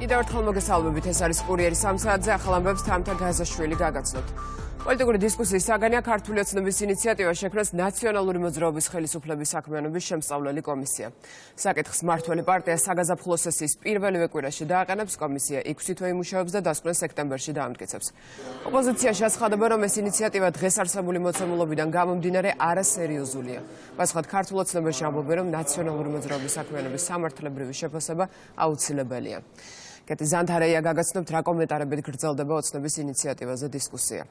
კიდევ ერთხელ მოგესალმებით, ეს არის კურიერი 3 საათზე, ახალ ამბებს თამთა გაზაშვილი გაგაცნობთ. პოლიტიკური დისკუსიის საგანია ქართული ოცნების ინიციატივა შექმნას ნაციონალური მოძრაობის ხელისუფლების საქმიანობის შემსწავლელი კომისია. საკითხს მმართველი პარტია საგაზაფხულო სესიის პირველივე კვირაში დააყენებს, კომისია 6 თვე იმუშავებს და დასკვნას სექტემბერში დაამტკიცებს. ოპოზიციაში აცხადებენ, რომ ეს ინიციატივა დღეს არსებული მოცემულობიდან გამომდინარე არასერიოზულია. პასუხად ქართულ ოცნებაში ამბობენ, რომ ნაციონალური მოძრაობის საქმიანობის სამართლებრივი შეფასება აუცილებელია. კეთი ზანთარეია გაგაცნობთ, რა კომენტარებით გრძელდება ოცნების ინიციატივაზე დისკუსია.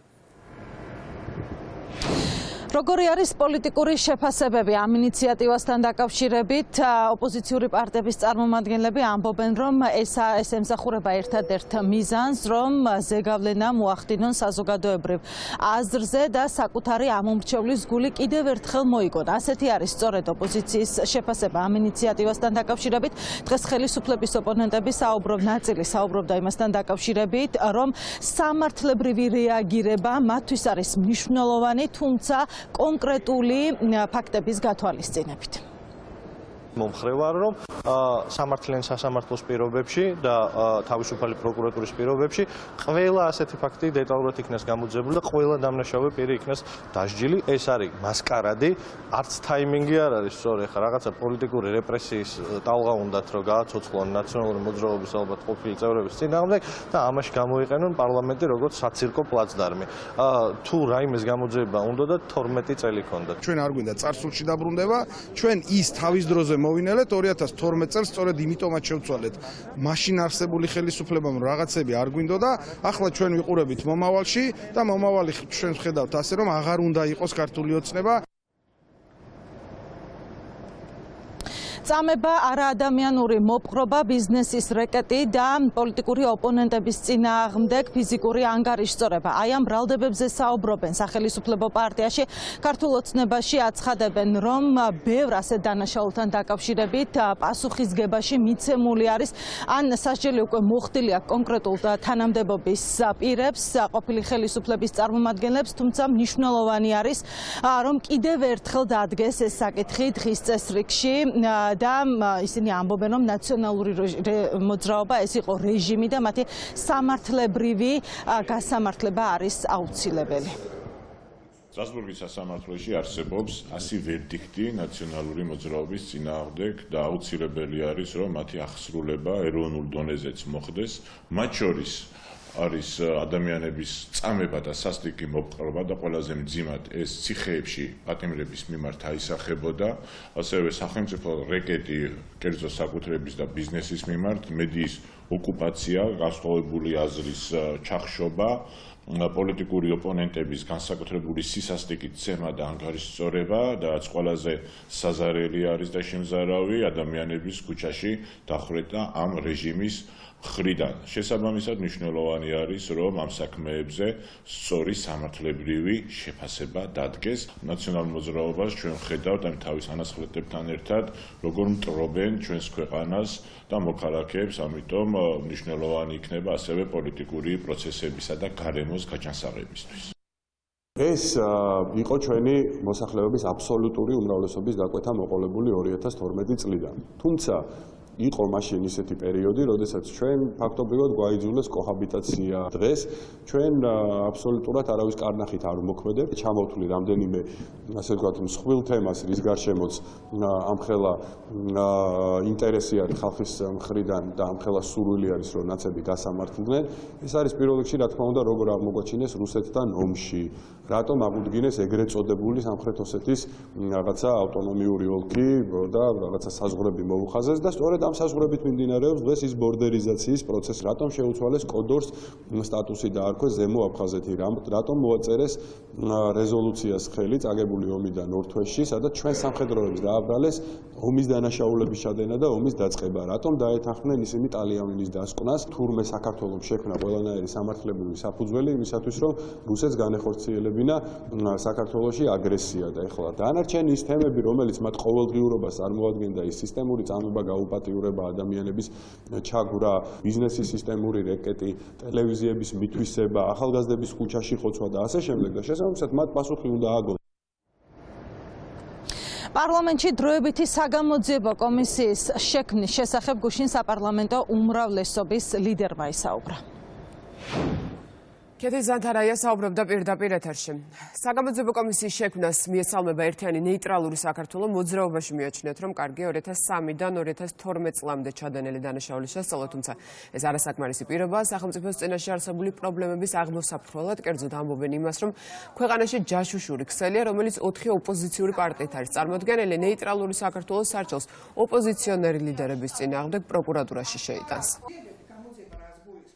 როგორი არის პოლიტიკური შეფასებები ამ ინიციატივასთან დაკავშირებით, ოპოზიციური პარტიების წარმომადგენლები ამბობენ, რომ ეს ემსახურება ერთადერთ მიზანს, რომ ზეგავლენა მოახდინონ საზოგადოებრივ აზრზე და საკუთარი ამომრჩევლის გული კიდევ ერთხელ მოიგონ. ასეთი არის სწორედ ოპოზიციის შეფასება ამ ინიციატივასთან დაკავშირებით. დღეს ხელისუფლების ოპონენტები ნაწილი საუბრობდა იმასთან დაკავშირებით, რომ სამართლებრივი რეაგირება მათთვის არის მნიშვნელოვანი, თუმცა კონკრეტული ფაქტების გათვალისწინებით. მომხრე ვარ, რომ სამართლიან სასამართლოს პირობებში და თავისუფალი პროკურატურის პირობებში ყველა ასეთი ფაქტი დეტალურად იქნას გამოძებული და ყველა დამნაშავე პირი იქნას დასჯილი. ეს არის მასკარადი, არც ტაიმინგი არ არის სწორი. ხა რაღაცა პოლიტიკური რეპრესიის ტალღა უნდათ, რომ გააცოცხლონ ნაციონალური მოძრაობის ალბათ ყოფილი წევრების წინააღმდეგ და ამაში გამოიყენონ პარლამენტი როგორც საცირკო პლაცდარმი. თუ რაიმეს გამოძიება უნდოდა 12 წელი ქონდათ. ჩვენ არ გვინდა წარსულში დაბრუნდება, ჩვენ ის თავის დროზე მოვინელეთ 2012 წელს, სწორედ იმიტომაც შევცვალეთ მაშინ არსებული ხელისუფლებამ რაღაცები არ გვინდოდა, ახლა ჩვენ ვიყურებით მომავალში და მომავალი ჩვენ ვხედავთ ასე, რომ აღარ უნდა იყოს ქართული ოცნება. წამება არაადამიანური მოპყრობა, ბიზნესის რეკეტი და პოლიტიკური ოპონენტების წინააღმდეგ ფიზიკური ანგარიშწორება. აი ამ ბრალდებებზე საუბრობენ სახელისუფლებო პარტიაში. ქართულ ოცნებაში აცხადებენ, რომ ბევრ ასეთ დანაშაულთან დაკავშირებით პასუხისგებაში მიცემული არის, ან სასჯელი უკვე მოხდილი აქვს კონკრეტულ თანამდებობის პირებს, ყოფილი ხელისუფლების წარმომადგენლებს, თუმცა მნიშვნელოვანი არის, რომ კიდევ ერთხელ დადგეს ეს საკითხი დღის წესრიგში. და ისინი ამბობენ, რომ ნაციონალური მოძრაობა ეს იყო რეჟიმი და მათი სამართლებრივი გასამართლება არის აუცილებელი. სტრასბურგის სასამართლოში არსებობს 100 ვერდიქტი ნაციონალური მოძრაობის წინააღმდეგ და აუცილებელი არის, რომ მათი აღსრულება ეროვნულ დონეზეც მოხდეს, მათ შორის არის ადამიანების წამება და სასტიკი მოპყრობა და ყველაზე მძიმად ეს ციხეებში პატიმრების მიმართ აისახებოდა, ასევე სახელმწიფო რეკეტი კერძო საკუთრების და ბიზნესის მიმართ, მედიის ოკუპაცია, გასხოვებული აზრის ჩახშობა, პოლიტიკური ოპონენტების განსაკუთრებული სისასტიკით ცემა და ანგარიშწორება და რაც ყველაზე საზარელი არის და შემზარავი ადამიანების ქუჩაში დახვრეტა ამ რეჟიმის მხრიდან. შესაბამისად მნიშვნელოვანი არის, რომ ამ საქმეებზე სწორი სამართლებრივი შეფასება დადგეს. ნაციონალურ მოძრაობას ჩვენ ვხედავთ ამ თავის ანაცვლედებთან ერთად, როგორ მტრობენ ჩვენს ქვეყანას და მოქალაქეებს, ამიტომ მნიშვნელოვანი იქნება ასევე პოლიტიკური პროცესებისა და გარემოს გაჯანსაღებისთვის. ეს იყო ჩვენი მოსახლეობის აბსოლუტური უმრავლესობის დაკვეთა მოყოლებული 2012 წლიდან. თუმცა იყო მაშინ ისეთი პერიოდი, როდესაც ჩვენ ფაქტობრივად გვაიძულეს კოჰაბიტაცია. დღეს ჩვენ აბსოლუტურად არავის კარნახით არ მოქმედებთ. ჩამოვთვლი რამდენიმე, ასე ვთქვათ, მსხვილ თემას, რის გარშემოც ამხელა ინტერესი არის ხალხის მხრიდან და ამხელა სურვილი არის, რომ ნაცები გასამართლდნენ. ეს არის პირველ რიგში, რა თქმა უნდა, როგორ აღმოგვაჩინეს რუსეთთან ომში. რატომ აღუდგინეს ეგრეთ წოდებული სამხრეთ ოსეთის რაღაცა ავტონომიური ოლქი და რაღაცა საზღვრები მოუხაზეს და სწორედ ამ საზღვრებით მიმდინარეობს დღეს ის ბორდერიზაციის პროცესი. რატომ შეუცვალეს კოდორს სტატუსი დაარქვეს ზემო აფხაზეთი, რატომ მოაწერეს რეზოლუციას ხელი წაგებული ომიდან ორ თვეში, სადაც ჩვენ სამხედროებს დააბრალეს ომის დანაშაულების ჩადენა და ომის დაწყება. რატომ დაეთანხმნენ ისინი ტალიანის დასკვნას, თურმე საქართველოს შექმნა ყველანაირი სამართლებრივი საფუძველი იმისათვის, რომ რუსეთს განეხორციელებინა საქართველოში აგრესია და ეხლა დანარჩენი ის თემები, რომელიც მათ ყოველდღიურობას წარმოადგენდა, ის სისტემური წამება, გაუპატიურება, ადამიანების ჩაგვრა, ბიზნესის სისტემური რეკეტი, ტელევიზიების მითვისება, ახალგაზრდების ქუჩაში ხოცვა და ასე შემდეგ და შესაბამისად მათ პასუხი უნდა აგონ. პარლამენტში დროებითი საგამოძიებო კომისიის შექმნის შესახებ გუშინ საპარლამენტო უმრავლესობის ლიდერმა ისაუბრა. კეთი ზანთარაია საუბრობდა პირდაპირ ეთერში. საგამოძიებო კომისიის შექმნას მიესალმება ერთიანი ნეიტრალური საქართველო მოძრაობაში მიაჩნიათ, რომ კარგია 2003-დან 2012 წლამდე ჩადენილი დანაშაულის შესწავლა, თუმცა ეს არასაკმარისი პირობაა სახელმწიფოს წინაშე არსებული პრობლემების აღმოსაფრთხებლად, კერძოდ ამბობენ იმას, რომ ქვეყანაში ჯაშუშური ქსელია, რომელიც 4 ოპოზიციური პარტიით არის წარმოდგენილი, ნეიტრალური საქართველოს სარჩელს ოპოზიციონერი ლიდერების წინააღმდეგ პროკურატურაში შეიტანს.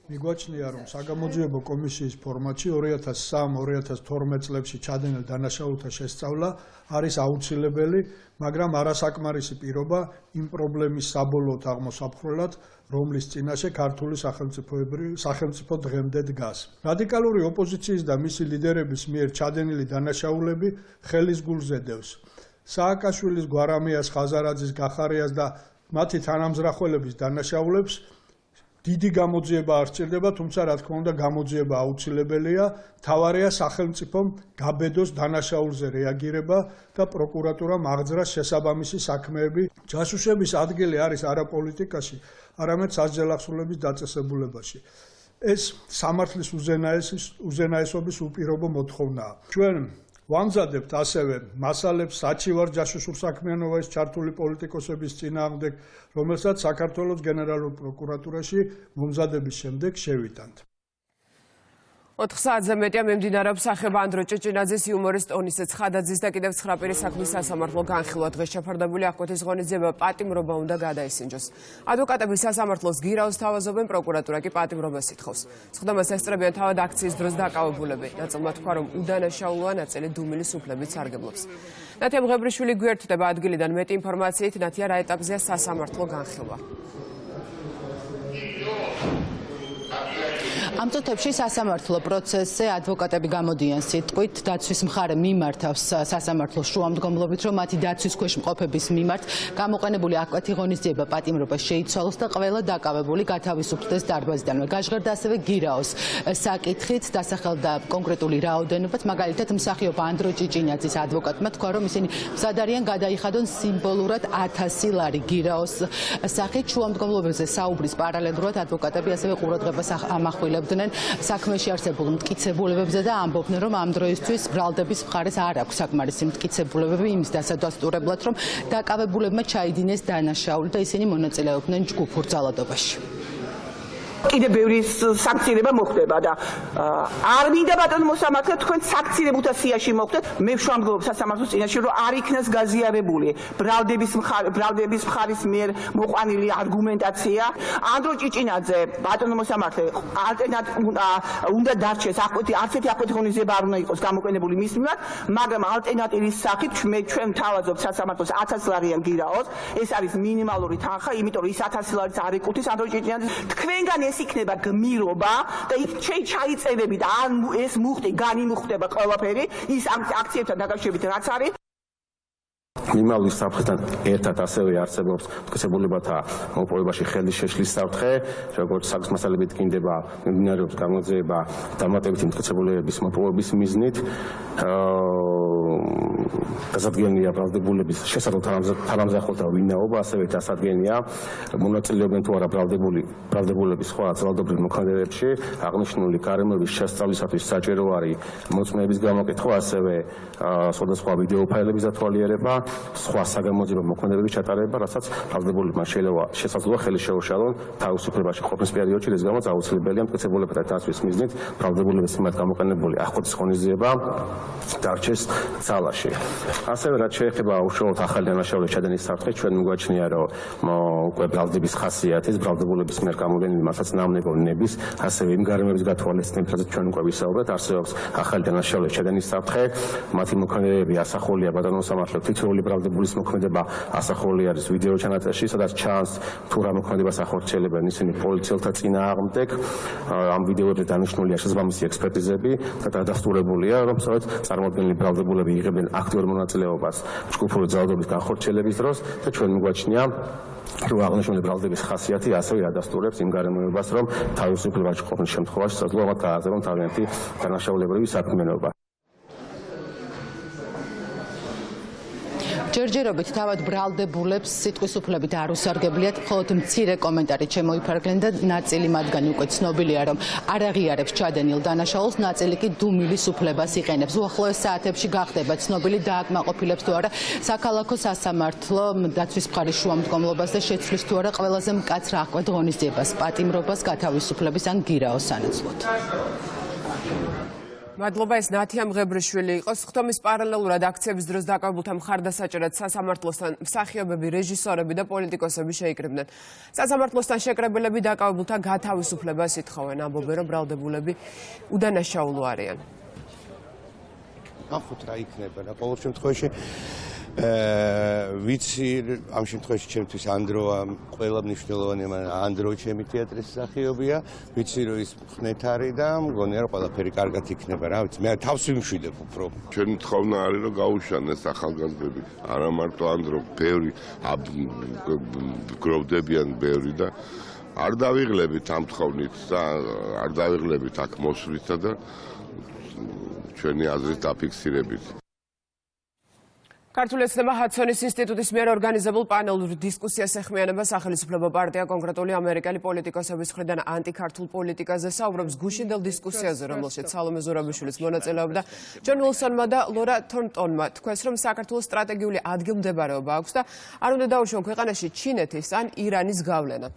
მიგვაჩნია, რომ საგამოძიებო კომისიის ფორმატში 2003-2012 წლებში ჩადენილ დანაშაულთა შესწავლა არის აუცილებელი, მაგრამ არასაკმარისი პირობა იმ პრობლემის საბოლოოდ აღმოსაფრთხებლად, რომლის წინაშე ქართული სახელმწიფო დღემდე დგას. რადიკალური ოპოზიციის და მისი ლიდერების მიერ ჩადენილი დანაშაულები ხელის გულზე დევს. სააკაშვილის, გვარამიას, ხაზარაძის, გახარიას და მათი თანამზრახველების დანაშაულებს დიდი გამოძიება არ სჭირდება, თუმცა რა თქმა უნდა გამოძიება აუცილებელია, თავარია სახელმწიფომ გაბედოს დანაშაულზე რეაგირება და პროკურატურამ აღძრას შესაბამისი საქმეები. ჯაშუშების ადგილი არის არა პოლიტიკაში, არამედ სასჯელახსოვრების დაწესებულებაში. ეს სამართლის უზენაესობის უპირობო მოთხოვნაა. ჩვენ ვამზადებთ ასევე მასალებს საჩივარ ჯაშუშურ საქმიანობაში ჩართული პოლიტიკოსების წინააღმდეგ, რომელსაც საქართველოს გენერალურ პროკურატურაში მომზადების შემდეგ შევიტანთ. 4 საათზე მეტია მიმდინარეობს სახება ანდრო ჭეჭინაძის იუმორისტ ონისე ცხადაძის და კიდევ 9 პირის საქმის სასამართლო განხილვა. დღეს შეფარდებული აღკვეთის ღონისძიება პატიმრობა უნდა გადაისინჯოს. ადვოკატები სასამართლოს გირაოს თავაზობენ, პროკურატურა კი პატიმრობას ითხოვს. სხდომას ესწრებიან თავად აქციის დროს დაკავებულები. ნაწილმა თქვა, რომ უდანაშაულოა, ნაწილი დუმილის უფლებით სარგებლობს. ნათია მღებრიშვილი გვერდდება ადგილიდან მეტი ინფორმაციით. ნათია, რა ეტაპზეა სასამართლო განხილვა? ამ წუთებში სასამართლო პროცესზე ადვოკატები გამოდიან სიტყვით, დაცვის მხარე მიმართავს სასამართლოს შუამდგომლობით, რომ მათი დაცვის ქვეშ მყოფების მიმართ გამოყენებული აღკვეთი ღონისძიება პატიმრობა შეიცვალოს და ყველა დაკავებული გათავისუფლდეს დარბაზიდანვე. გაჟღერდა ასევე გირაოს საკითხით, დასახელდა კონკრეტული რაოდენობაც, მაგალითად მსახიობ ანდრო ჭეჭინაძის ადვოკატმა თქვა, რომ ისინი მზად არიან გადაიხადონ სიმბოლურად 1000 ლარი გირაოს სახით. შუამდგომლობებზე საუბრის პარალელურად ადვოკატები ასევე ყურადღებას ამახვილებდნენ საქმეში არსებულ მტკიცებულებებზე და ამბობდნენ, რომ ამ დროისთვის ბრალდების მხარეს არ აქვს საკმარისი მტკიცებულებები იმის დასადასტურებლად, რომ დაკავებულებმა ჩაიდინეს დანაშაული და ისინი მონაწილეობდნენ ჯგუფურ ძალადობაში. კიდე ბევრი სანქცირება მოხდება და არ მინდა ბატონო მოსამართლე თქვენ სანქცირებულთა სიაში მოხდეთ. მე ვშუამდგომლობ სასამართლოს წინაშე, რომ არ იქნას გაზიარებული ბრალდების მხარის მიერ მოყვანილი არგუმენტაცია. ანდრო ჭეჭინაძე ბატონო მოსამართლე უნდა დარჩეს აღკვეთი, არც ერთი აღკვეთი ღონისძიება არ უნდა იყოს გამოყენებული მის მიმართ, მაგრამ ალტერნატივის სახით ჩვენ თავაზობთ სასამართლოს 1000 ლარიან გირაოს. ეს არის მინიმალური თანხა, იმიტომ რომ ის 1000 ლარიც არ ეკუთვნის ანდრო ჭეჭინაძეს. თქვენგან ეს იქნება გმირობა და იქ ჩაიწერებით ან ეს მუხტი განიმუხტება ყველაფერი ის აქციებთან დაკავშირებით რაც არის. მიმავლის საფრთხესთან ერთად ასევე არსებობს მტკიცებულებათა მოპოვებაში ხელის შეშლის საფრთხე, როგორც საქმის მასალებით ტკინდება, მიმდინარეობს გამოძიება დამატებითი მტკიცებულებების მოპოვების მიზნით. დასადგენია ბრალდებულების შესაძლო თანამზრახველთა ვინაობა, ასევე დასადგენია მონაწილეობენ თუ არა ბრალდებულების სხვა ძალადობრივ მოქმედებებში. აღნიშნული გარემოების შესწავლისათვის საჭირო არის მოწმეების გამოკითხვა, ასევე სხვადასხვა ვიდეო ფაილების დათვალიერება, სხვა საგამოძიებო მოქმედებების ჩატარება, რასაც ბრალდებულებმა შესაძლოა ხელი შეუშალონ თავისუფლებაში ყოფნის პერიოდში, რის გამოც აუცილებელია მტკიცებულებათა დაცვის მიზნით ბრალდებულების მიმართ გამოყენებული აღკვეთის ღონისძიება დარჩეს ძალაში. ასევე რაც შეეხება უშუალოდ ახალი დანაშაულის ჩადენის საფრთხეს, ჩვენ მიგვაჩნია, რომ უკვე ბრალდების ხასიათის, ბრალდებულების მიერ გამოყენებული მასაცნამნებო ნების, ასევე იმ გარემოების გათვალისწინებით, რასაც ჩვენ უკვე ვისაუბრეთ, არსებობს ახალი დანაშაულის ჩადენის საფრთხე, მათი მოქმედებები ასახულია ბატონო მოსამართლე, თითოეული ბრალდებულის მოქმედება ასახული არის ვიდეო ჩანაწერში, სადაც ჩანს თუ რა მოქმედებას ახორციელებენ ისინი პოლიციელთა წინააღმდეგ. ამ ვიდეოებზე დანიშნულია შესაბამისი ექსპერტიზები და დადასტურებულია, რომ სწორედ წარმოადგენლი ბრალდებულები იღებენ აქტიურ მონაწილეობას ჯგუფური ძალადობის განხორციელების დროს და ჩვენ მიგვაჩნია, რომ აღნიშნული ბრალდების ხასიათი ასევე ადასტურებს იმ გარემოებას, რომ თავისუფლებაში ყოფნის შემთხვევაში შესაძლოა მათ გააზრონ თავიანთი დანაშაულებრივი საქმიანობა. ჯერჯერობით თავად ბრალდებულებს სიტყვის უფლებით არ უსარგებლიათ, მხოლოდ მცირე კომენტარით შემოიფარგლენ და ნაწილი მათგანი უკვე ცნობილია, რომ არ აღიარებს ჩადენილ დანაშაულს, ნაწილი კი დუმილის უფლებას იყენებს. უახლოეს საათებში გახდება ცნობილი დააკმაყოფილებს თუ არა საქალაქო სასამართლო დაცვის მხარის შუამდგომლობას და შეცვლის თუ არა ყველაზე მკაცრ აღკვეთ ღონისძიებას, პატიმრობას, გათავისუფლების ან გირაოს სანაცვლოდ. მადლობა, ეს ნათია მღებრიშვილი იყო. სხდომის პარალელურად აქციების დროს დაკავებულთა მხარდასაჭერად სასამართლოსთან მსახიობები, რეჟისორები და პოლიტიკოსები შეიკრიბნენ. სასამართლოსთან შეკრებილები დაკავებულთა გათავისუფლებას ითხოვენ, ამბობენ, რომ ბრალდებულები უდანაშაულო არიან. ახუთ რა იქნება რა ყოველ შემთხვევაში ვიცი ამ შემთხვევაში ჩემთვის ანდროა ყველა მნიშვნელოვანი, მაგრამ ანდრო ჩემი თეატრის მსახიობია, ვიცი რომ ის ხნეთ არის და მგონია რომ ყველაფერი კარგად იქნება რა ვიცი მე თავს ვიმშვიდებ უფრო. ჩვენი თხოვნა არის რომ გაუშვანეს ახალგაზრდები, არა მარტო ანდრო, ბევრი გროვდებიან ბევრი და არ დავიღლებით ამ თხოვნით და არ დავიღლებით აქ მოსვლით და ჩვენი აზრის დაფიქსირებით. ქართული ოცნება ჰადსონის ინსტიტუტის მიერ ორგანიზებულ პანელურ დისკუსიას ეხმიანება სახელმწიფო პარტია კონკრეტული ამერიკელი პოლიტიკოსების მხრიდან ანტიქართულ პოლიტიკაზე საუბრობს გუშინდელ დისკუსიაზე, რომელშიც სალომე ზურაბიშვილის მონაწილეობდა ჯონ უილსონმა და ლორა თორნტონმა თქვეს, რომ საქართველოს სტრატეგიული ადგილმდებარეობა აქვს და არ უნდა დაუშვან ქვეყანაში ჩინეთის ან ირანის გავლენა.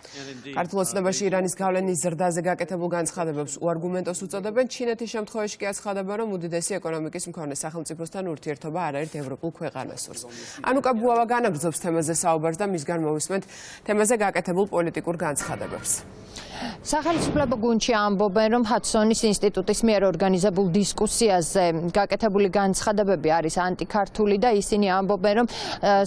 ქართულ ოცნებაში ირანის გავლენის ზრდაზე გაკეთებულ განცხადებებს უარგუმენტოს უწოდებენ, ჩინეთის შემთხვევაში კი აცხადებენ, რომ უდიდესი ეკონომიკის მქონე სახელმწიფოსთან ურთიერთობა არ არის ევროპულ ქვეყანას. ანუკა ბუავა განაგრძობს თემაზე საუბარს და მისგან მოვისმენთ თემაზე გაკეთებულ პოლიტიკურ განცხადებებს. სახელმწიფო გუნდში ამბობენ, რომ ჰადსონის ინსტიტუტის მიერ ორგანიზებულ დისკუსიაზე გაკეთებული განცხადებები არის ანტიქართული და ისინი ამბობენ, რომ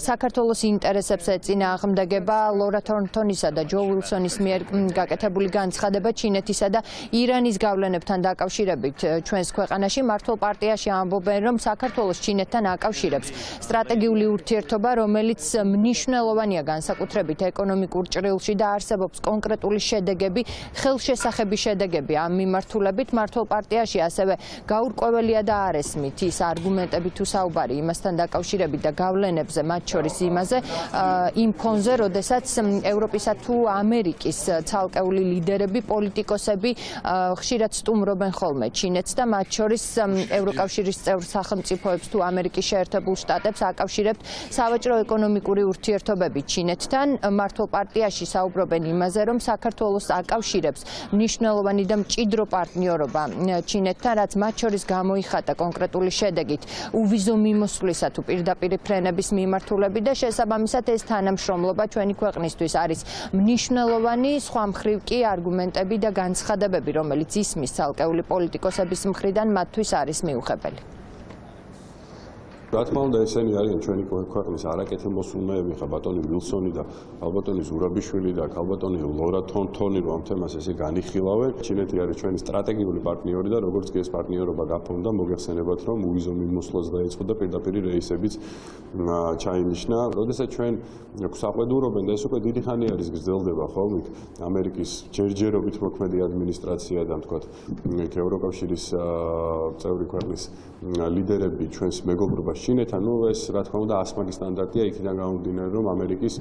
საქართველოს ინტერესებს ეწინააღმდეგება ლორა თორნტონისა და ჯო უილსონის მიერ გაკეთებული განცხადება ჩინეთისა და ირანის გავლენებთან დაკავშირებით ჩვენს ქვეყანაში. მართლ პარტიაში ამბობენ, რომ საქართველოს ჩინეთთან აკავშირებს სტრატეგიული ურთიერთობა, რომელიც მნიშვნელოვანია განსაკუთრებით ეკონომიკურ ჭრილში და არსებობს კონკრეტული შედეგები, ხელშესახები შედეგები ამ მიმართულებით. მართლ პარტიაში ასევე გაურკვეველია და არ ესმით ის არგუმენტები თუ საუბარი იმასთან დაკავშირებით და გავლენებზე, მათ შორის იმაზე იმ ფონზე, როდესაც ევროპისა თუ ამერიკის ცალკეული ლიდერები, პოლიტიკოსები ხშირად სტუმრობენ ხოლმე ჩინეთს და მათ შორის ევროკავშირის წევრ სახელმწიფოებს თუ ამერიკის შეერთებულ შტატებს აკავშირებთ სავაჭრო ეკონომიკური ურთიერთობები ჩინეთთან. მართლ პარტიაში საუბრობენ იმაზე, რომ საქართველოს აკავშირებს მნიშვნელოვანი და მჭიდრო პარტნიორობა ჩინეთთან, რაც მათ შორის გამოიხატა კონკრეტული შედეგით უვიზო მიმოსვლისა თუ პირდაპირ ფრენების მიმართულებით და შესაბამისად ეს თანამშრომლობა ჩვენი ქვეყნისთვის არის მნიშვნელოვანი. სხვა მხრივ კი არგუმენტები და განცხადებები, რომელიც ისმის ცალკეული პოლიტიკოსების მხრიდან მათთვის არის მიუღებელი. რა თქმა უნდა ესენი არიან ჩვენი ქვეყნის არაკეთილ მოსულმეები, ხა ბატონი უილსონი და ალბატონი ზურაბიშვილი და ალბატონი ლორა თორნტონი, რომ ამ თემას ესე განიხილავენ. ჩინეთი არის ჩვენი სტრატეგიული პარტნიორი და როგორც კი ეს პარტნიორობა გაფორმდა, მოგეხსენებათ, რომ უვიზო მიმოსვლას დაიწყო და პირდაპირ რეისებიც ჩაინიშნა. როდესაც ჩვენ გვსაყვედურობენ და ეს უკვე დიდი ხანი არის გრძელდება ხოლმე ამერიკის ჯერჯერობით მოქმედი ადმინისტრაცია და თქვათ ევროკავშირის წევრი ქვეყნის ლიდერები ჩვენს მეგობრობას ჩინეთთან, ну ეს რა თქმა უნდა ასმაგი სტანდარტია, იქიდან გამომდინარე, რომ ამერიკის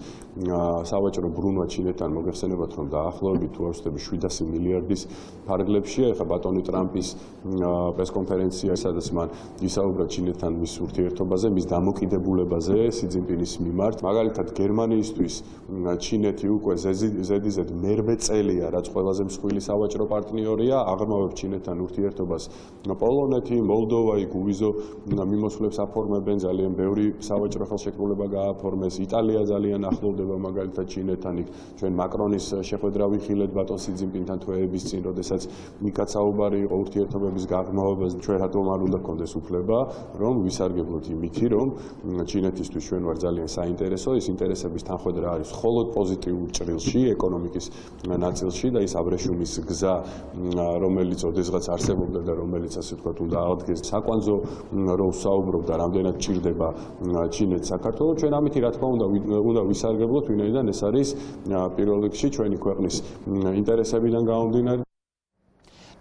სავაჭრო ბრუნვა ჩინეთთან მოგეხსენებათ, რომ დაახლოებით თუ არ ვცდები 700 მილიარდის ფარგლებშია. ეხლა ბატონი ტრამპის პრესკონფერენცია, სადაც მან ისაუბრა ჩინეთთან მის ურთიერთობაზე, მის დამოკიდებულებაზე სი ძინპინის მიმართ. მაგალითად გერმანიისთვის ჩინეთი უკვე ზედიზედ მერვე წელია, რაც ყველაზე მსხვილი სავაჭრო პარტნიორია, აღრმავებს ჩინეთთან ურთიერთობას პოლონეთი, მოლდოვა, უვიზო მიმოსვლებს აფორმებენ, ძალიან ბევრი სავაჭრო ხელშეკრულება გააფორმეს. იტალია ძალიან ახლოვდება მაგალითად ჩინეთთან. ჩვენ მაკრონის შეხვედრა ვიხილეთ ბატონ სი ძინპინთან თვეების წინ, როდესაც მიკაც საუბარი იყო ურთიერთობების გაღრმავებაზე. ჩვენ რატომ არ უნდა გქონდეს უფლება, რომ ვისარგებლოთ იმითი, რომ ჩინეთისთვის ჩვენ ვარ ძალიან საინტერესო, ის ინტერესების თანხმედრა არის მხოლოდ პოზიტიურ ჭრილში, ეკონომიკის ნაწილში და ის აბრეშუმის გზა, რომელიც ოდესღაც არსებობდა და რომელიც ასე ვთქვათ უნდა აღდგეს საკვანძო რო საუბრობ და რამდენად ჭირდება ჩინეთს საქართველოს, ჩვენ ამითი რა თქმა უნდა ვისარგებლოთ, ვინაიდან ეს არის პირველ რიგში ჩვენი ქვეყნის ინტერესებიდან გამომდინარე.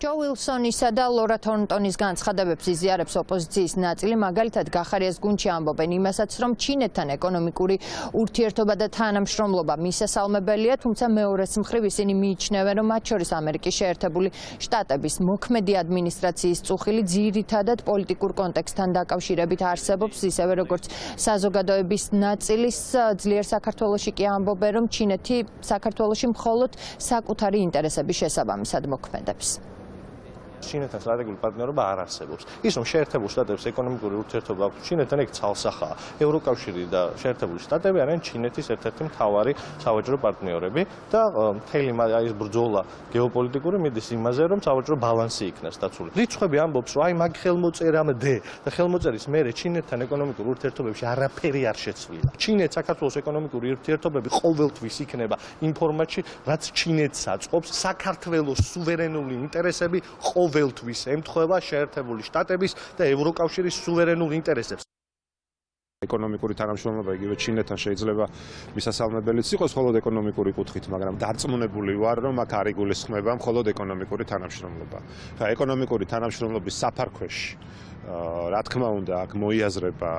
ჯო ვილსონისა და ლორა თორნტონის განცხადებებს იზიარებს ოპოზიციის ნაწილი, მაგალითად გახარიას გუნდში ამბობენ იმასაც, რომ ჩინეთთან ეკონომიკური ურთიერთობა და თანამშრომლობა მისასალმებელია, თუმცა მეორეს მხრივ ისინი მიიჩნევენ, რომ მათ შორის ამერიკის შეერთებული შტატების მოქმედი ადმინისტრაციის წუხილი ძირითადად პოლიტიკურ კონტექსტთან დაკავშირებით არსებობს, ისევე როგორც საზოგადოების ნაწილის ძლიერ საქართველოში კი ამბობენ, რომ ჩინეთი საქართველოში მხოლოდ საკუთარი ინტერესების შესაბამისად მოქმედებს. ჩინეთთან სტრატეგიული პარტნიორობა არ არსებობს. ის რომ შეერთებულ შტატებს ეკონომიკური ურთიერთობა აქვს ჩინეთთან, ეგ ცალსახაა. ევროკავშირი და შეერთებული შტატები არიან ჩინეთის ერთ-ერთი მთავარი სავაჭრო პარტნიორები და მთელი ეს ბრძოლა გეოპოლიტიკური მიდის იმაზე, რომ სავაჭრო ბალანსი იქნას დაცული. რიცხვები ამბობს, რომ აი მაგ ხელმოწერამდე და ხელმოწერის მერე ჩინეთთან ეკონომიკურ ურთიერთობებში არაფერი არ შეცვლილა. ჩინეთს საქართველოს ეკონომიკური ურთიერთობები ყოველთვის იქნება იმ ფორმატში, რაც ჩინეთს აწყობს საქართველოს სუვერენული ინტერესები ყოველთვის ემთხვევა შეერთებული შტატების და ევროკავშირის სუვერენულ ინტერესებს. ეკონომიკური თანამშრომლობა იგივე ჩინეთთან შეიძლება მისასალმებელიც იყოს მხოლოდ ეკონომიკური კუთხით, მაგრამ დარწმუნებული ვარ, რომ აქ არ იგულისხმება მხოლოდ ეკონომიკური თანამშრომლობა. ხა ეკონომიკური თანამშრომლობის საფარქვეში რა თქმა უნდა აქ მოიაზრება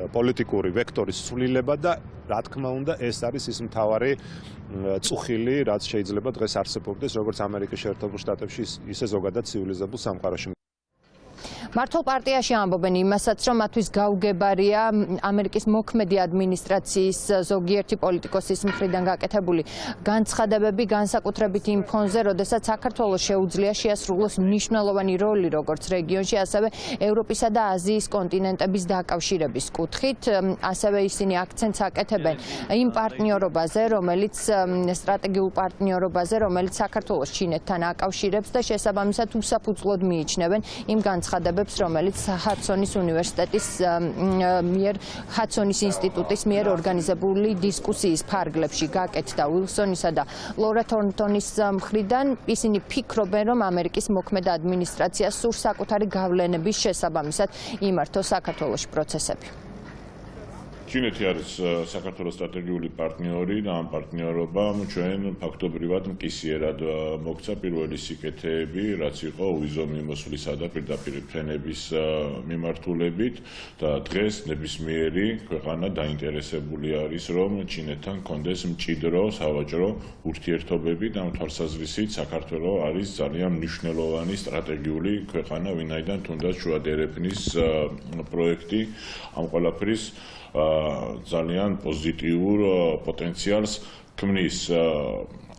პოლიტიკური ვექტორის ცვლილება და რა თქმა უნდა ეს არის ის მთავარი წუხილი, რაც შეიძლება დღეს არსებობდეს როგორც ამერიკის შეერთებულ შტატებში, ისე ზოგადად ცივილიზებულ სამყაროში. მართლ პარტიაში ამბობენ იმასაც, რომ მათთვის გაუგებარია ამერიკის მოქმედი ადმინისტრაციის ზოგიერთი პოლიტიკოსის მხრიდან გაკეთებული განცხადებები, განსაკუთრებით იმ ფონზე, როდესაც საქართველოს შეუძლია შეასრულოს მნიშვნელოვანი როლი როგორც რეგიონში, ასევე ევროპისა და აზიის კონტინენტების დაკავშირების კუთხით. ასევე ისინი აქცენტს აკეთებენ იმ პარტნიორობაზე, რომელიც სტრატეგიულ პარტნიორობაზე, რომელიც საქართველოს ჩინეთთან აკავშირებს და შესაბამისად უსაფუძვლოდ მიიჩნევენ იმ განცხადებებს, რომელიც ჰადსონის უნივერსიტეტის მიერ ჰადსონის ინსტიტუტის მიერ ორგანიზებული დისკუსიის ფარგლებში გაკეთდა ვილსონისა და ლორა თორნტონის მხრიდან. ისინი ფიქრობენ, რომ ამერიკის მოქმედ ადმინისტრაციას სურს საკუთარი გავლენების შესაბამისად იმართოს საქართველოში პროცესები. ჩინეთი არის საქართველოს სტრატეგიული პარტნიორი და ამ პარტნიორობამ ჩვენ ფაქტობრივად მკისიერად მოგცა პირველი სიკეთეები, რაც იყო ვიზო მიმოსვლისა და პირდაპირ ფრენების მიმართულებით და დღეს ნებისმიერი ქვეყანა დაინტერესებული არის, რომ ჩინეთთან კონდეს მჭიდრო სავაჭრო ურთიერთობები და ამ თვალსაზრისით საქართველოს არის ძალიან მნიშვნელოვანი სტრატეგიული ქვეყანა, ვინაიდან თუნდაც შუადერეფნის პროექტი ამ ყველაფრის ძალიან პოზიტიურ პოტენციალს ქმნის.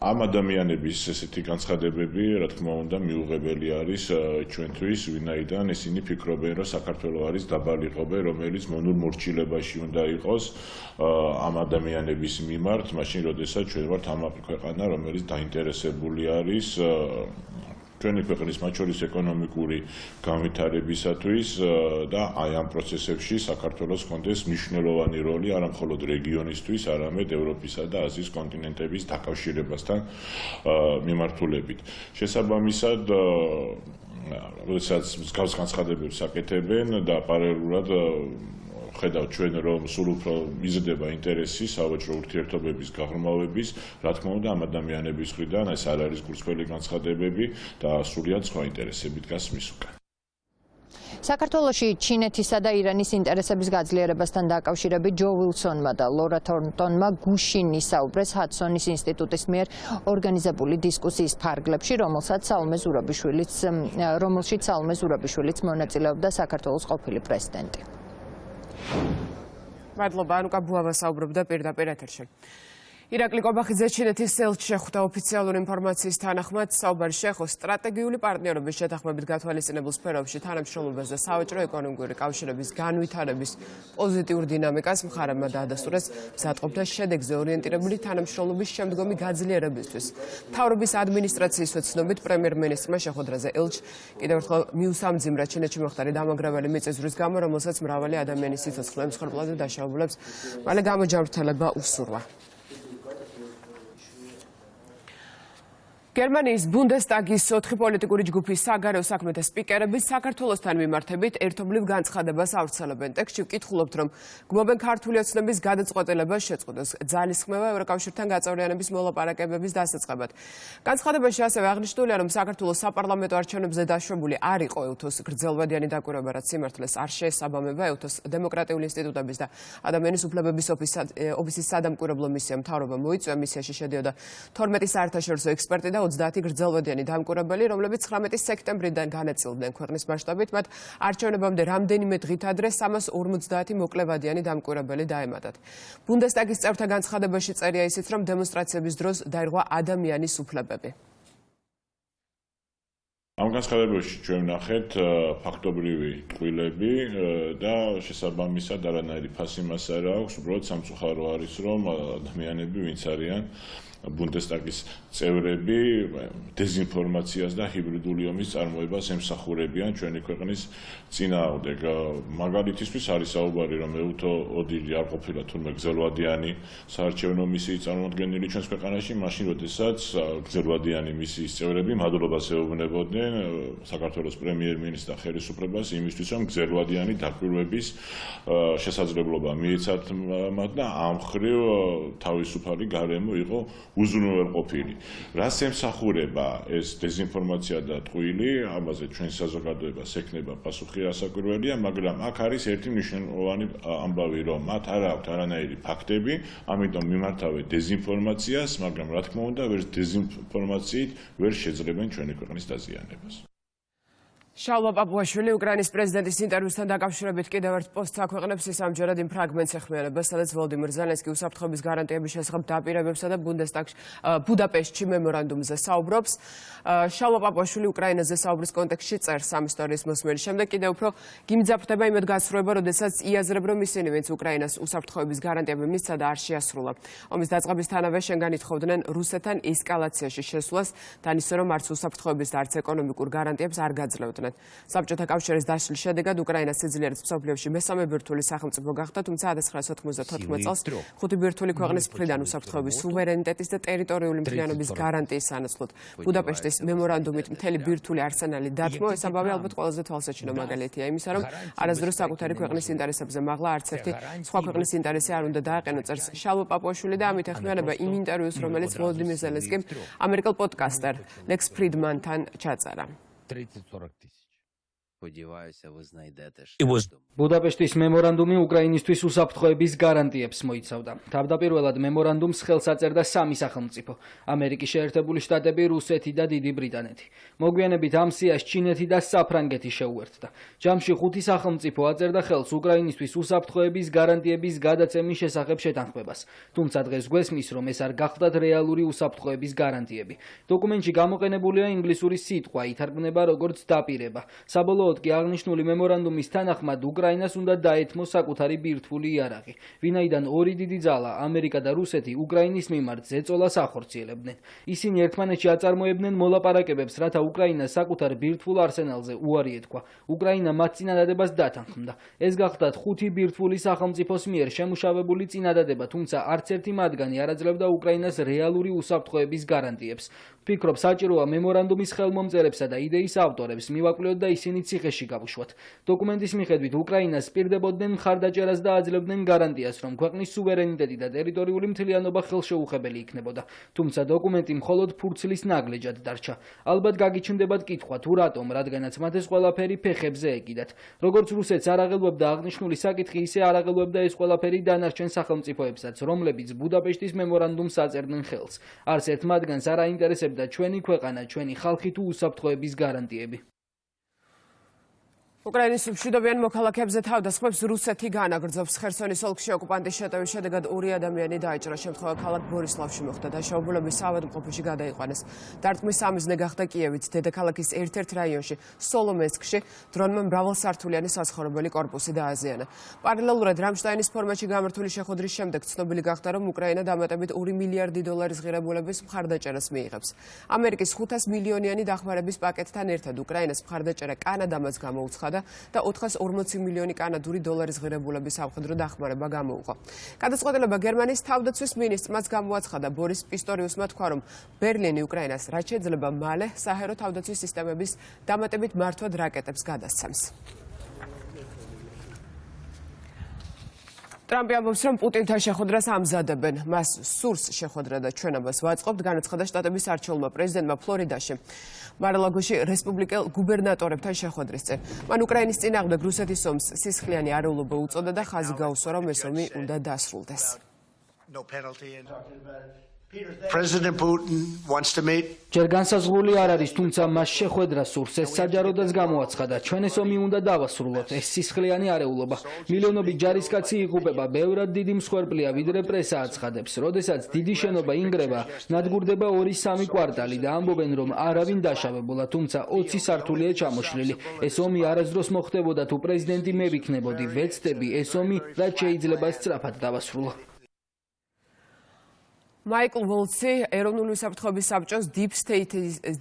ამ ადამიანების ესეთი განცხადებები, რა თქმა უნდა, მიუღებელი არის ჩვენთვის, ვინაიდან ისინი ფიქრობენ, რომ საქართველოს არის დაბალი ღობე, რომელიც მონურ მორჩილებაში უნდა იყოს ამ ადამიანების მიმართ, მაშინ როდესაც ჩვენ ვართ ამ ქვეყანა, რომელიც დაინტერესებული არის ჩვენი ქვეყნის მათ შორის ეკონომიკური განვითარებისათვის და აი ამ პროცესებში საქართველოს კონდეს მნიშვნელოვანი როლი არა მხოლოდ რეგიონისთვის, არამედ ევროპისა და აზიის კონტინენტების დაკავშირებასთან მიმართულებით. შესაბამისად, როდესაც მსგავს განცხადებებს აკეთებენ და პარალელურად ხედავთ ჩვენ რომ სულ უფრო იზრდება ინტერესი სავაჭრო ურთიერთობების გაღრმავების, რა თქმა უნდა ამ ადამიანების მხრიდან ეს არ არის გულწრფელი განცხადებები და სრულიად სხვა ინტერესები დგას მის უკან. საქართველოში ჩინეთისა და ირანის ინტერესების გაძლიერებასთან დაკავშირებით ჯო ვილსონმა და ლორა თორნტონმა გუშინ ისაუბრეს ჰადსონის ინსტიტუტის მიერ ორგანიზებული დისკუსიის ფარგლებში, რომელშიც საულმე ზურაბიშვილიც მონაწილეობდა საქართველოს ყოფილი პრეზიდენტი. მადლობა, ანუკა ბუავა საუბრობდა პირდაპირ ეთერში. ირაკლი კობახიძე ჩინეთის ელჩი შეხვდა ოფიციალური ინფორმაციის თანახმად საუბარი შეეხო სტრატეგიული პარტნიორობის შეთანხმებით გათვალისწინებულ სფეროებში თანამშრომლობას და სავაჭრო-ეკონომიკური კავშირების განვითარების პოზიტიურ დინამიკას მხარებმა დაადასტურეს მზადყოფდა შედეგზე ორიენტირებული თანამშრომლობის შემდგომი გაძლიერებისთვის. მთავრობის ადმინისტრაციის ოცნობით პრემიერ-მინისტრმა შეხვედრაზე ელჩი კიდევ ერთხელ მიუსამძიმრა ჩინეთში მოხდარი დამაგრებელი მიწისძვრის გამო, რომელსაც მრავალი ადამიანის სიცოცხლე ემსხვერპლა და დაშავებულებს მალე გამოჯანმრთელება უსურვა. გერმანიის ბუნდესტაგის 4 პოლიტიკური ჯგუფის საგარეო საქმეთა სპიკერები საქართველოსთან მიმართებით ერთობლივ განცხადებას ავრცელებენ. ტექსტში ვკითხულობთ, რომ გმობენ ქართული ოცნების გადაწყვეტილებას შეწყვეტოს ძალისხმევა ევროკავშირთან გაწევრიანების მოლაპარაკებების დასაწყებად. განცხადებაში ასევე აღნიშნულია, რომ საქართველოს საპარლამენტო არჩევნებზე დაშვებული არ იყო ევთოს გრძელვადიანი დაკვირვება, რაც სიმართლეს არ შეესაბამება. ევთოს დემოკრატიული ინსტიტუტების და ადამიანის უფლებების ოფისის სადამკვირვებლო მისია მთავრობა მოიწვია. მისიაში შედიოდა 12 საერთაშორისო ექსპერტი და 30 გრძელვადიანი დამკვირვებელი, რომლებიც 19 სექტემბრიდან განაწილდნენ ქვეყნის მასშტაბით, მათ არჩევნებამდე რამდენიმე დღით ადრე 350 მოკლევადიანი დამკვირვებელი დაემატათ. ბუნდესტაგის წევრთა განცხადებაში წერია ისიც, რომ დემონსტრაციების დროს დაირღვა ადამიანის უფლებები. ამ განცხადებაში ჩვენ ვნახეთ ფაქტობრივი ტყუილები და შესაბამისად არანაირი ფასი მას არ აქვს, უბრალოდ სამწუხარო არის, რომ ადამიანები, ვინც არიან ბუნდესტაგის წევრები, დეზინფორმაციას და ჰიბრიდული ომის წარმოებას ემსახურებიან ჩვენი ქვეყნის წინააღმდეგ. მაგალითისთვის არის საუბარი, რომ ევთო ოდილი არ ყოფილა თურმე გრძელვადიანი საარჩევნო მისიის წარმოადგენელი ჩვენს ქვეყანაში, მაშინ როდესაც გრძელვადიანი მისიის წევრები მადლობას ეუბნებოდნენ საქართველოს პრემიერ-მინისტრს და ხელისუფლებას იმისთვის, რომ გრძელვადიანი დაკვირვების შესაძლებლობა მიეცათ მათ და ამ მხრივ თავისუფალი გარემო იყო უზრუნველყოფილი. რას ემსახურება ეს დეზინფორმაცია და ტყუილი, ამაზე ჩვენ საზოგადოებას ექნება პასუხი რასაკვირველია, მაგრამ აქ არის ერთი მნიშვნელოვანი ამბავი, რომ მათ არ აქვთ არანაირი ფაქტები, ამიტომ მიმართავენ დეზინფორმაციას, მაგრამ რა თქმა უნდა, ვერც დეზინფორმაციით ვერ შეძლებენ ჩვენი ქვეყნის დაზიანებას. შალვა პაპუაშვილი უკრაინის პრეზიდენტის ინტერვიუსთან დაკავშირებით კიდევ ერთ პოსტს აქვეყნებს, ის ამჯერად იმ ფრაგმენტს ეხმიანება, სადაც ვლოდიმირ ზელენსკი უსაფრთხოების გარანტიების შესახებ დაპირებებსა და ბუდაპეშტში მემორანდუმზე საუბრობს. შალვა პაპუაშვილი უკრაინაზე საუბრის კონტექსტში წერს ამ ისტორიის მოსმენის შემდეგ კიდევ უფრო გიმძაფრდება იმედ გასწრება, როდესაც იაზრებ, რომ ისინი, ვინც უკრაინას უსაფრთხოების გარანტიები მისცა და არ შეასრულა. ომის დაწყებისთანავე შენგან ითხოვდნენ რუსეთთან ესკალაციაში შესვლას, თან ისე რომ არც უსაფრთხოების და არც ეკონომიკურ გარანტიებს არ გაძლევდნენ. საბჭოთა კავშირის დაშლის შედეგად უკრაინა სიძლიერით მსოფლიოში მესამე ბირთვული სახელმწიფო გახდა, თუმცა 1994 წელს 5 ბირთვული ქვეყნის მხრიდან უსაფრთხოების სუვერენიტეტის და ტერიტორიული მთლიანობის გარანტიის სანაცვლოდ ბუდაპეშტის მემორანდუმით მთელი ბირთვული არსენალი დათმო. ეს ამბავი ალბათ ყველაზე თვალსაჩინო მაგალითია იმისა, რომ არასდროს საკუთარი ქვეყნის ინტერესებზე მაღლა არც ერთი სხვა ქვეყნის ინტერესი არ უნდა დააყენო, წერს შალვა პაპუაშვილი და ამით ეხმიანება იმ ინტერვიუს, რომელიც ვლოდიმირ ზელენსკიმ ამერიკელ პოდკასტერ ლექს ფრიდმანთან ჩაწერა. 30-40 тысяч. Сподіваюся, ви знайдете. ბუდაპეშტის მემორანდუმი უკრაინისთვის უსაფრთხოების გარანტიებს მოიცავდა. თავდაპირველად მემორანდუმს ხელს აწერდა 3 სახელმწიფო: ამერიკის შეერთებული შტატები, რუსეთი და დიდი ბრიტანეთი. მოგვიანებით ამ სიას ჩინეთი და საფრანგეთი შეუერთდა. ჯამში 5 სახელმწიფო აწერდა ხელს უკრაინისთვის უსაფრთხოების გარანტიების გადაცემის შესახებ შეთანხმებას. თუმცა დღეს გვესმის, რომ ეს არ გახლდათ რეალური უსაფრთხოების გარანტიები. დოკუმენტში გამოყენებულია ინგლისური სიტყვა, ითარგმნება როგორც დაპირება. საბოლოოდ კი აღნიშნული მემორანდუმის თანახმად უკრაინას უნდა დაეთმო საკუთარი ბირთვული იარაღი, ვინაიდან ორი დიდი ძალა, ამერიკა და რუსეთი, უკრაინის მიმართ ზეწოლას ახორციელებდნენ. ისინი ერთმანეთში აწარმოებდნენ მოლაპარაკებებს, რათა უკრაინა საკუთარ ბირთვულ არსენალზე უარი ეთქვა. უკრაინა მათ წინადადებას დათანხმდა. ეს გახლდათ 5 ბირთვული სახელმწიფოს მიერ შემუშავებული წინადადება, თუმცა არც ერთი მათგანი არ აძლევდა უკრაინას რეალური უსაფრთხოების გარანტიებს. ვფიქრობ, საჭიროა მემორანდუმის ხელმომწერებსა და იდეის ავტორებს მივაკვლიოთ და ისინი ციხეში გავუშვათ. დოკუმენტის მიხედვით უკრაინას პირდებოდნენ მხარდაჭერას და აძლევდნენ გარანტიას, რომ ქვეყნის სუვერენიტეტი და ტერიტორიული მთლიანობა ხელშეუხებელი იქნებოდა. თუმცა დოკუმენტი მხოლოდ ფურცლის ნაგლეჯად დარჩა. ალბათ გაგიჩნდებათ კითხვა, თუ რატომ, რადგანაც მათ ეს ყველაფერი ფეხებზე ეკიდათ. როგორც რუსეთს არ აღელვებდა აღნიშნული საკითხი, ისე არ აღელვებდა ეს ყველაფერი დანარჩენ სახელმწიფოებსაც, რომლებიც ბუდაპეშტის მემორანდუმს აწერდნენ ხელს. არც ერთ მათგანს არ აინტერესებდა ჩვენი ქვეყანა, ჩვენი ხალხი თუ უსაფრთხოების გარანტიები. უკრაინის მშვიდობიან მოქალაქეებზე თავდასხმებს რუსეთი განაგრძობს. ხერსონის ოლქში ოკუპანტის შეტევის შედეგად 2 ადამიანი დაიჭრა. შემთხვევა ქალაქ ბორისლავში მოხდა. დაშავებულები საავადმყოფოში გადაიყვანეს. დარტყმის სამიზნე გახდა კიევით, დედაქალაქის ერთ-ერთ რაიონში, სოლომენსკში, დრონმა მრავალსართულიანი საცხოვრებელი კორპუსი დააზიანა. პარალელურად რამშტაინის ფორმატში გამართული შეხვედრის შემდეგ ცნობილი გახდა, რომ უკრაინა დამატებით 2 მილიარდი დოლარის ღირებულების მხარდაჭერას მიიღებს. ამერიკის 500 მილიონიანი დახმარების პაკეტთან ერთად უკრაინას მხარდაჭერა კანადამაც გამოუცხადა. გადაწყდა და 440 მილიონი კანადური დოლარის ღირებულების სამხედრო დახმარება გამოუყო. გადაწყვეტილება გერმანიის თავდაცვის მინისტრმაც გამოაცხადა. ბორის პისტორიუსმა თქვა, რომ ბერლინი უკრაინას რაც შეიძლება მალე საჰაერო თავდაცვის სისტემების დამატებით მართვად რაკეტებს გადასცემს. ტრამპი ამბობს, რომ პუტინთან შეხვედრას ამზადებენ. მას სურს შეხვედრა და ჩვენებას ვაწყობთ, განაცხადა შტატების არჩეულმა პრეზიდენტმა ფლორიდაში. მარ-a-ლაგოში რესპუბლიკელ გუბერნატორებთან შეხვედრის წინ. მან უკრაინის წინააღმდეგ რუსეთის ომს სისხლიანი არეულობა უწოდა და ხაზი გაუსვა, რომ ეს ომი უნდა დასრულდეს. ჯერ განსაზღვრული არ არის, თუმცა მას შეხვედრა სურს. ეს საჯაროდაც გამოაცხადა. ჩვენ ეს ომი უნდა დავასრულოთ. ეს სისხლიანი არეულობა. მილიონობით ჯარისკაცი იღუპება, ბევრად დიდი მსხვერპლია, ვიდრე პრესა აცხადებს. როდესაც დიდი შენობა ინგრება, ნადგურდება 2-3 კვარტალი და ამბობენ, რომ არავინ დაშავებულა, თუმცა 20 სართულია ჩამოშლილი. ეს ომი არასდროს მოხდებოდა თუ პრეზიდენტი მე ვიქნებოდი. ვეცდები ეს ომი რაც შეიძლება სწრაფად დავასრულო. მაიკლ ვოლცი ეროვნული უსაფრთხოების საბჭოს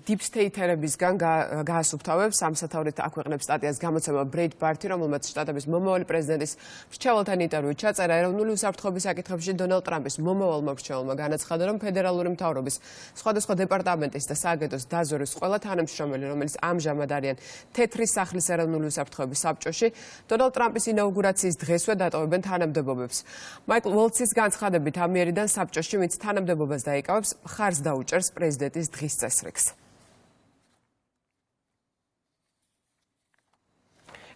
დიპსტეითერებისგან გაასუფთავებს. სამსათაურით აქვეყნებს სტატიას გამოცემა Breitbart-ი, რომელმაც შტატების მომავალი პრეზიდენტის მრჩეველთან ინტერვიუ ჩაწერა. ეროვნული უსაფრთხოების საკითხებში დონალდ ტრამპის მომავალმა მრჩეველმა განაცხადა, რომ ფედერალური მთავრობის სხვადასხვა დეპარტამენტის და სააგენტოს დაზვერვის ყველა თანამშრომელი, რომელიც ამჟამად არიან თეთრი სახლის ეროვნული უსაფრთხოების საბჭოში, დონალდ ტრამპის ინაუგურაციის დღესვე დატოვებენ თანამდებობებს. მაიკლ ვოლცის განცხადებით, ამიერიდან საბჭოში ვინც თანამდებობას დაიკავებს, მხარს დაუჭერს პრეზიდენტის დღის წესრიგს.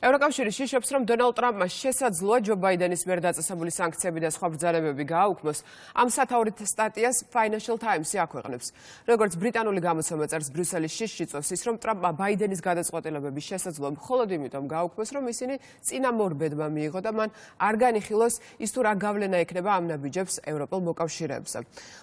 ევროკავშირი შიშობს, რომ დონალდ ტრამპმა შესაძლოა ჯო ბაიდენის მიერ დაწესებული სანქციები და სხვა ბრძანებები გააუქმოს. ამ სათაურით სტატიას Financial Times-ი აქვეყნებს. როგორც ბრიტანული გამოცემა წერს, ბრიუსელის შიშში წევს ის, რომ ტრამპმა ბაიდენის გადაწყვეტილებების შესაძლოა მხოლოდ იმიტომ გააუქმოს, რომ ისინი წინამორბედმა მიიღო და მან არ განიხილოს ის თუ რა გავლენა ექნება ამ ნაბიჯებს ევროპელ მოკავშირეებზე.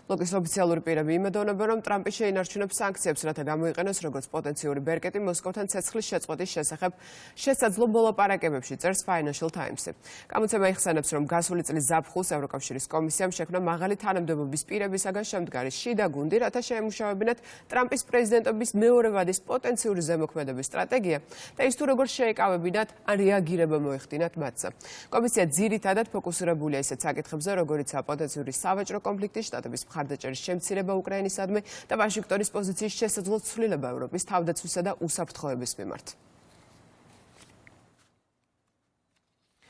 ბლოკის ოფიციალური პირები იმედოვნებენ, რომ ტრამპი შეინარჩუნებს სანქციებს, რათა გამოიყენოს როგორც პოტენციური ბერკეტი მოსკოვთან ცეცხლის შეწყვეტის შესახებ შესაძლო მოლაპარაკებებში, წერს Financial Times-ი. გამოცემა იხსენებს, რომ გასული წლის ზაფხულს ევროკავშირის კომისიამ შექმნა მაღალი თანამდებობის პირებისაგან შემდგარი შიდა გუნდი, რათა შეემუშავებინათ ტრამპის პრეზიდენტობის მეორე ვადის პოტენციური ზემოქმედების სტრატეგია და ის თუ როგორ შეეკავებინათ ან რეაგირება მოეხდინათ მათზე. კომისია ძირითადად ფოკუსირებულია ისეთ საკითხებზე, როგორიცაა პოტენციური სავაჭრო კონფლიქტი, შტატების მხარდაჭერის შემცირება უკრაინისადმი და ვაშინგტონის პოზიციის შესაძლო ცვლილება ევროპის თავდაცვისა და უსაფრთხოების მიმართ.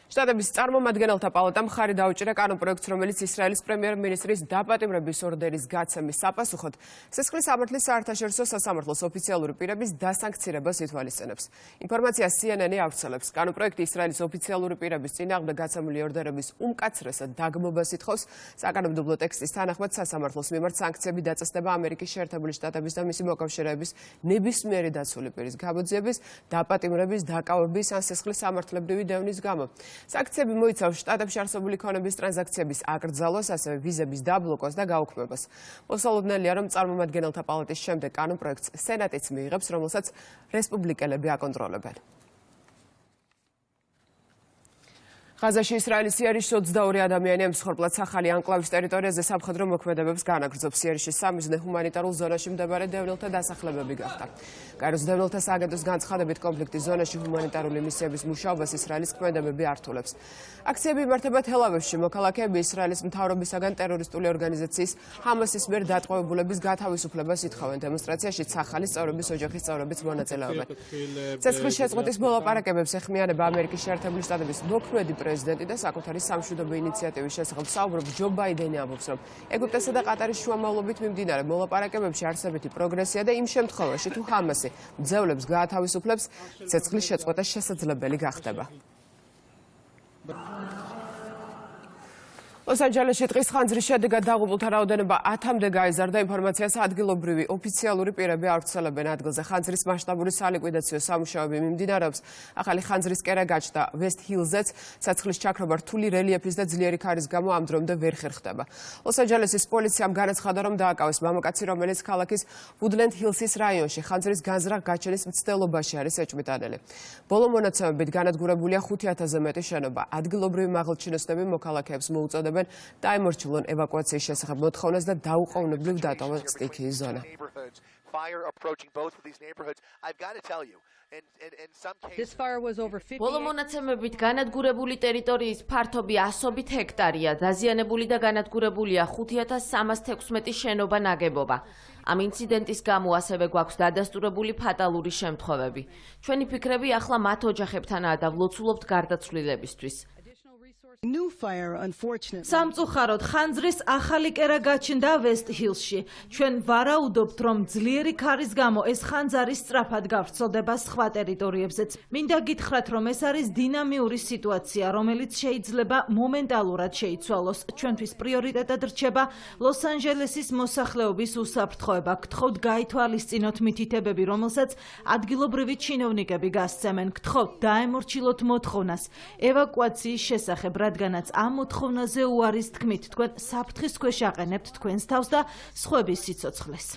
შტატების წარმომადგენელთა პალატამ ხარი დაუჭირა კანონპროექტს, რომელიც ისრაელის პრემიერ-მინისტრის დაპატიმრების ორდერის გაცემის საპასუხოდ სისხლის სამართლის საერთაშორისო სასამართლოს ოფიციალური პირების დასანქცირებას ითვალისწინებს. ინფორმაციას CNN-ი ავრცელებს. კანონპროექტი ისრაელის ოფიციალური პირების წინააღმდეგ გაცემული ორდერების უმკაცრესად დაგმობას ითხოვს. საკანონმდებლო ტექსტის თანახმად სასამართლოს მიმართ სანქციები დაწესდება ამერიკის შეერთებული შტატების და მისი მოკავშირეების ნებისმიერი დაცული პირის გამოძიების, დაპატიმრების, დაკავების ან სისხლის სამართლებრივი დევნის გამო. სანქციები მოიცავს შტატებში არსებული ქონების ტრანზაქციების აკრძალვას, ასევე ვიზების დაბლოკოს და გაუქმებას. მოსალოდნელია, რომ წარმომადგენელთა პალატის შემდეგ კანონპროექტს სენატიც მიიღებს, რომელსაც რესპუბლიკელები აკონტროლებენ. ღაზაში ისრაელის იერიში 22 ადამიანი ემსხვერპლად სახალი ანკლავის ტერიტორიაზე სამხედრო მოქმედებებს განაგრძობს. იერიში სამიზნე ჰუმანიტარულ ზონაში მდებარე დევნილთა დასახლებები გახდა. გაეროს დევნილთა სააგენტოს განცხადებით, კონფლიქტის ზონაში ჰუმანიტარული მისიების მუშაობას ისრაელის ქმედებები ართულებს. აქციები იმართება თელ-ავივში. მოქალაქეები ისრაელის მთავრობისაგან ტერორისტული ორგანიზაციის ჰამასის მიერ დატყვევებულების გათავისუფლებას ითხოვენ. დემონსტრაციაში სახალის წევრების ოჯახის წევრებიც მონაწილეობენ. ცეცხლის შეწყვეტის მოლაპარაკებებს ეხმიანება ამერიკის შეერთებული შტატების მოქმედი პრეზიდენტი და საკუთარი სამშვიდობო ინიციატივის შესახებ საუბრობს ჯო ბაიდენი ამბობს, რომ ეგვიპტესა და ყატარის შუამავლობით მიმდინარე მოლაპარაკებებში არსებითი პროგრესია და იმ შემთხვევაში თუ ჰამასი მძევლებს გაათავისუფლებს, ცეცხლის შეწყვეტა შესაძლებელი გახდება. ლოს-ანჯელესში დღის ხანძრის შედეგად დაღუპულთა რაოდენობა 10-მდე გაიზარდა. ინფორმაციას ადგილობრივი ოფიციალური პირები ავრცელებენ. ადგილზე ხანძრის მასშტაბური სალიკვიდაციო სამუშაოები მიმდინარეობს. ახალი ხანძრის კერა გაჩნდა ვესტ ჰილზეც. ცეცხლის ჩაქრობა რთული რელიეფის და ძლიერი ქარის გამო ამ დრომდე ვერ ხერხდება. ლოს-ანჯელესის პოლიციამ განაცხადა, რომ დააკავეს მამაკაცი, რომელიც ქალაქის ვუდლენდ ჰილსის რაიონში ხანძრის განზრახ გაჩენის მცდელობაში არის ეჭვმიტანილი. ბოლო მონაცემებით განადგურებულია 5000-ზე მეტი შენობა. ადგილობრივი მაღალჩინოსნები მოქალაქეებს მოუწოდებენ დაემორჩილონ ევაკუაციის შესახებ მოთხოვნას და დაუყოვნებლივ დატოვონ სტიქიის ზონა. fire approaching both of these neighborhoods. I've got to tell you, in some cases... This fire was over 50... ბოლო მონაცემებით განადგურებული ტერიტორიის ფართობი ასობით ჰექტარია, დაზიანებული და განადგურებულია 5316 შენობა ნაგებობა. ამ ინციდენტის გამო ასევე გვაქვს დადასტურებული ფატალური შემთხვევები. ჩვენი ფიქრები ახლა მათ ოჯახებთანაა და ვლოცულობთ გარდაცვლილებისთვის. სამწუხაროდ ხანძრის ახალი კერა გაჩნდა ვესტ ჰილში. ჩვენ ვარაუდობთ, რომ ძლიერი ქარის გამო ეს ხანძარი სწრაფად გავრცელდება სხვა ტერიტორიებზეც. მინდა გითხრათ, რომ ეს არის დინამიური სიტუაცია, რომელიც შეიძლება მომენტალურად შეიცვალოს. ჩვენთვის პრიორიტეტად რჩება ლოს-ანჯელესის მოსახლეობის უსაფრთხოება. გთხოვთ გაითვალისწინოთ მითითებები, რომელსაც ადგილობრივი ჩინოვნიკები გასცემენ. გთხოვთ დაემორჩილოთ მოთხოვნას ევაკუაციის შესახებ, რადგანაც ამ მოთხოვნაზე უარის თქმით, თქვენ საფრთხის ქვეშ აყენებთ თქვენს თავს და სხვების სიცოცხლეს.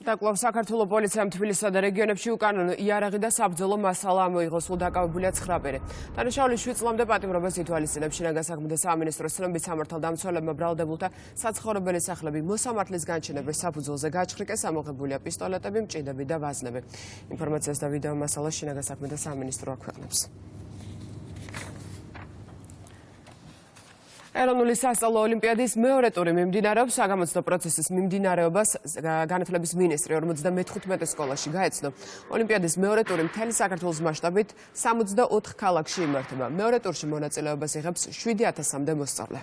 და კვლავ საქართველოს პოლიციამ თბილისსა და რეგიონებში უკანონო იარაღი და საბრძოლო მასალა ამოიღო, სულ დაკავებულია 9 პირი. დანაშაული 7 წლამდე პატიმრობას ითვალისწინებს. შინაგან საქმეთა სამინისტროს ცნობით სამართალდამცველებმა ბრალდებულთა საცხოვრებელი სახლები მოსამართლის განჩენების საფუძველზე გაჩხრიკეს, ამოღებულია პისტოლეტები, მჭიდები და ვაზნები. ინფორმაციას და ვიდეო მასალას შინაგან საქმეთა სამინისტრო აქვეყნებს. ეროვნული სასწავლო ოლიმპიადის მეორე ტური მიმდინარეობს. საგამოცდო პროცესის მიმდინარეობას განათლების მინისტრი 55 სკოლაში გაეცნო. ოლიმპიადის მეორე ტური მთელი საქართველოს მასშტაბით 64 ქალაქში იმართება. მეორე ტურში მონაწილეობას იღებს 7000-მდე მოსწავლე.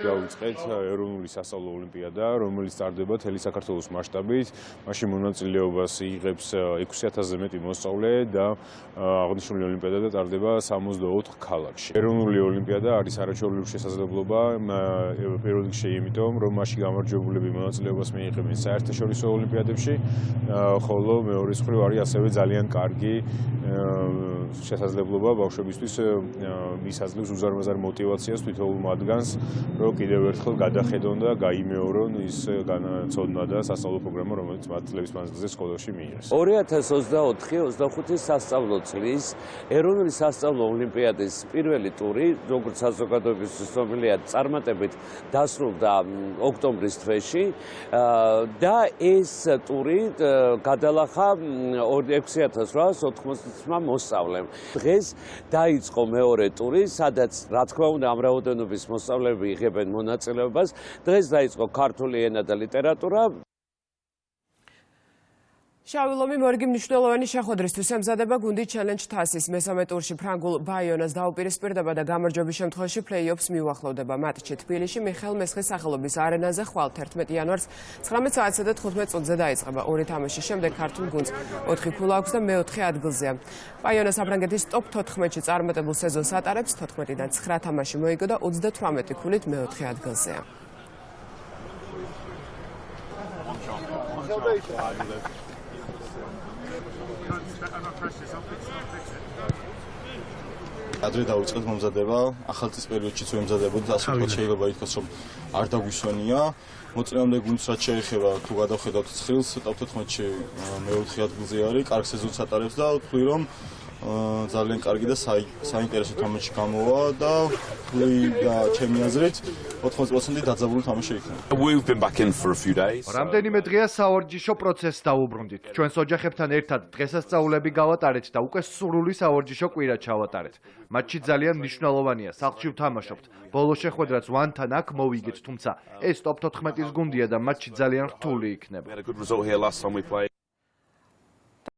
დავიწყეთ ეროვნული სასწავლო ოლიმპიადა, რომელიც ტარდება მთელი საქართველოს მასშტაბით. მაშინ მონაწილეობას იღებს 6000-ზე მეტი მოსწავლე და აღნიშნული ოლიმპიადა ტარდება 64 ქალაქში. ეროვნული ოლიმპიადა არის არაჩვეულებრივი შესაძლებლობა პირველ რიგში, იმიტომ რომ მასში გამარჯვებულები მონაწილეობას მიიღებენ საერთაშორისო ოლიმპიადებში, ხოლო მეორე მხრივ არის ასევე ძალიან კარგი შესაძლებლობა ბავშვებისთვის მისაძლევს უზარმაზარ მოტივაციას თვითოულ მათგანს, რომ კიდევ ერთხელ გადახედონ და გაიმეორონ ის განაცოდნა და სასწავლო პროგრამა, რომელიც მათ წლების მანძილზე სკოლებში მიიღეს. 2024-25 სასწავლო წლის ეროვნული სასწავლო ოლიმპიადის პირველი ტური, როგორც საზოგადოებისთვის ცნობილია, წარმატებით დასრულდა ოქტომბრის თვეში და ეს ტური გადალახა 6880 მოსწავლემ. დღეს დაიწყო მეორე ტური, სადაც რა თქმა უნდა ამ რაოდენობის მოსწავლეები იღებენ მონაწილეობას. დღეს დაიწყო ქართული ენა და ლიტერატურა. შავი ლომი მორიგი მნიშვნელოვანი შეხვედრისთვის ემზადება გუნდი ჩელენჯ თასის. მესამე ტურში ფრანგულ ბაიონას დაუპირისპირდება და გამარჯვების შემთხვევაში პლეი-ოფს მიუახლოვდება. მატჩი თბილისში მიხეილ მესხის სახელობის არენაზე ხვალ 11 იანვარს 19 საათსა და 15 წუთზე დაიწყება. ორი თამაშის შემდეგ ქართულ გუნდს 4 ქულა აქვს და მე-4 ადგილზეა. ბაიონა საფრანგეთის ტოპ 14-ში წარმატებულ სეზონს ატარებს. 14-დან 9 თამაში მოიგო და 38 ქულით მე-4 ადგილზეა. ადრე დავიწყეთ მომზადება, ახალწლის პერიოდშიც ვემზადებოდით, ასე ვთქვათ, შეიძლება ითქვას, რომ არ დაგვისვენია. მოწინააღმდეგე გუნდს რაც შეეხება, თუ გადავხედავთ ცხრილს, ტოპ 14-ში მე-4 ადგილზე არის, კარგ სეზონს ატარებს და ვთქვი, რომ ძალიან კარგი და საინტერესო თამაში გამოვა და ჩემი აზრით 80% დაძაბული თამაში იქნება. რამდენიმე დღეა საორჯიშო პროცესს დავუბრუნდით. ჩვენს ოჯახებთან ერთად დღესასწაულები გავატარეთ და უკვე სრული საორჯიშო კვირა ჩავატარეთ. მატჩი ძალიან მნიშვნელოვანია, სახლში ვთამაშობთ. ბოლო შეხვედრაც ვანთან აქ მოვიგეთ, თუმცა ეს ტოპ 14-ის გუნდია და მატჩი ძალიან რთული იქნება.